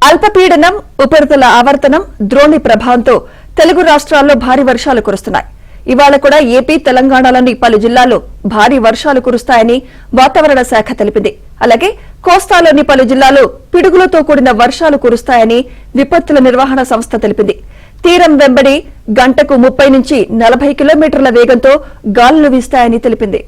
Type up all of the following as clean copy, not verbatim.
అల్పపీడనం ఉపరితల ఆవర్తనం ద్రోణి ప్రభావంతో తెలుగు రాష్ట్రాల్లో భారీ వర్షాలు కురుస్తున్నాయి. ఇవాళ కూడా ఏపీ తెలంగాణలోని పలు జిల్లాల్లో భారీ వర్షాలు కురుస్తాయని వాతావరణ శాఖ తెలిపింది. అలాగే కోస్తాలోని పలు జిల్లాల్లో పిడుగులతో కూడిన వర్షాలు కురుస్తాయని విపత్తుల నిర్వహణ సంస్థ తెలిపింది. తీరం వెంబడి గంటకు 30 నుంచి 40 కిలోమీటర్ల వేగంతో గాలులు వీస్తాయని తెలిపింది.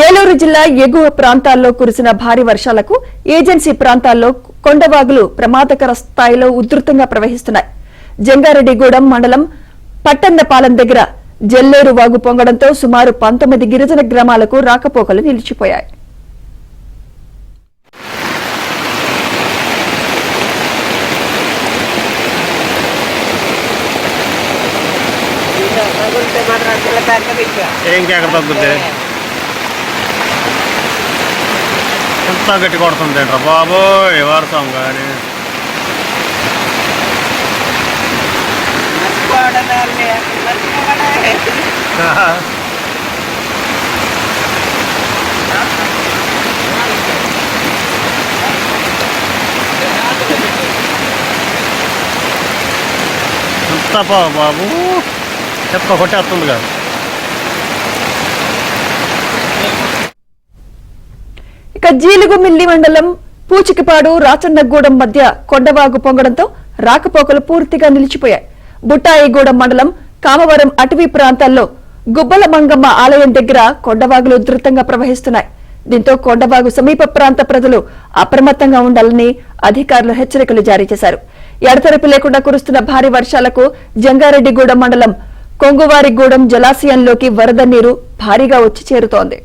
ఏలూరు జిల్లా ఎగువ ప్రాంతాల్లో కురిసిన భారీ వర్షాలకు ఏజెన్సీ ప్రాంతాల్లో కొండవాగులు ప్రమాదకర స్థాయిలో ఉధృతంగా ప్రవహిస్తున్నాయి. జంగారెడ్డిగూడెం మండలం పట్టన్నపాలెం దగ్గర జల్లేరు వాగు పొంగడంతో సుమారు 19 గిరిజన గ్రామాలకు రాకపోకలు నిలిచిపోయాయి. ఎంత గట్టి కొడుతుంది రా బాబోయ్ వర్షం కానీ. ఎంత బాబు చెప్ప కొట్టేస్తుంది కదా. ఇక జీలుగుమిల్లి మండలం పూచికిపాడు రాచన్నగూడెం మధ్య కొండవాగు పొంగడంతో రాకపోకలు పూర్తిగా నిలిచిపోయాయి. బుట్టాయిగూడెం మండలం కామవరం అటవీ ప్రాంతాల్లో గుబ్బల మంగమ్మ ఆలయం దగ్గర కొండవాగులు ఉధృతంగా ప్రవహిస్తున్నాయి. దీంతో కొండవాగు సమీప ప్రాంత ప్రజలు అప్రమత్తంగా ఉండాలని అధికారులు హెచ్చరికలు జారీ చేశారు. ఎడతెరిపి లేకుండా కురుస్తున్న భారీ వర్షాలకు జంగారెడ్డిగూడెం మండలం కొంగువారిగూడెం జలాశయంలోకి వరద నీరు భారీగా వచ్చి చేరుతోంది.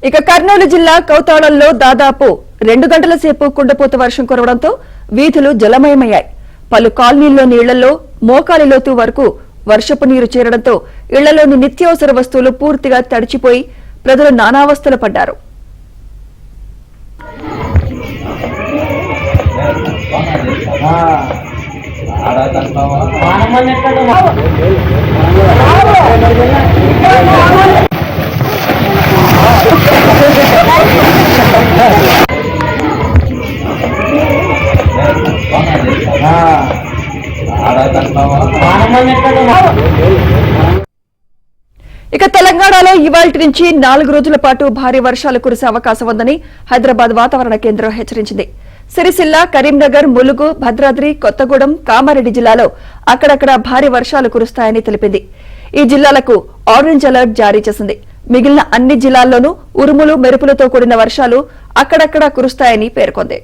ఇక కర్నూలు జిల్లా కౌతాళంలో దాదాపు 2 గంటల సేపు కుండపోత వర్షం కురవడంతో వీధులు జలమయమయ్యాయి. పలు కాలనీల్లోని ఇళ్లలో మోకాలి లోతు వరకు వర్షపు నీరు చేరడంతో ఇళ్లలోని నిత్యావసర వస్తువులు పూర్తిగా తడిచిపోయి ప్రజలు నానావస్థలు పడ్డారు. ఇక తెలంగాణలో ఇవాళ్టి నుంచి 4 రోజుల పాటు భారీ వర్షాలు కురిసే అవకాశం ఉందని హైదరాబాద్ వాతావరణ కేంద్రం హెచ్చరించింది. సిరిసిల్ల, కరీంనగర్, ములుగు, భద్రాద్రి, కొత్తగూడెం, కామారెడ్డి జిల్లాలో అక్కడక్కడ భారీ వర్షాలు కురుస్తాయని తెలిపింది. ఈ జిల్లాలకు ఆరెంజ్ అలర్ట్ జారీ చేసింది. మిగిలిన అన్ని జిల్లాల్లోనూ ఉరుములు, మెరుపులతో కూడిన వర్షాలు అక్కడక్కడా కురుస్తాయని పేర్కొంది.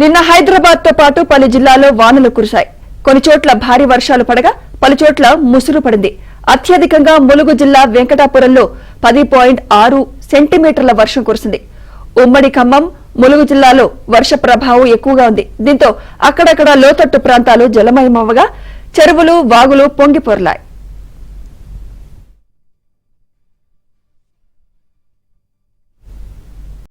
నిన్న హైదరాబాద్ తో పాటు పలు జిల్లాల్లో వానలు కురిశాయి. కొన్ని చోట్ల భారీ వర్షాలు పడగా పలు చోట్ల ముసురు పడింది. అత్యధికంగా ములుగు జిల్లా వెంకటాపురంలో 10.6 సెంటీమీటర్ల వర్షం కురిసింది. ఉమ్మడి ఖమ్మం, ములుగు జిల్లాలో వర్ష ప్రభావం ఎక్కువగా ఉంది. దీంతో అక్కడక్కడ లోతట్టు ప్రాంతాలు జలమయమవగా చెరువులు, వాగులు పొంగిపొర్లాయి.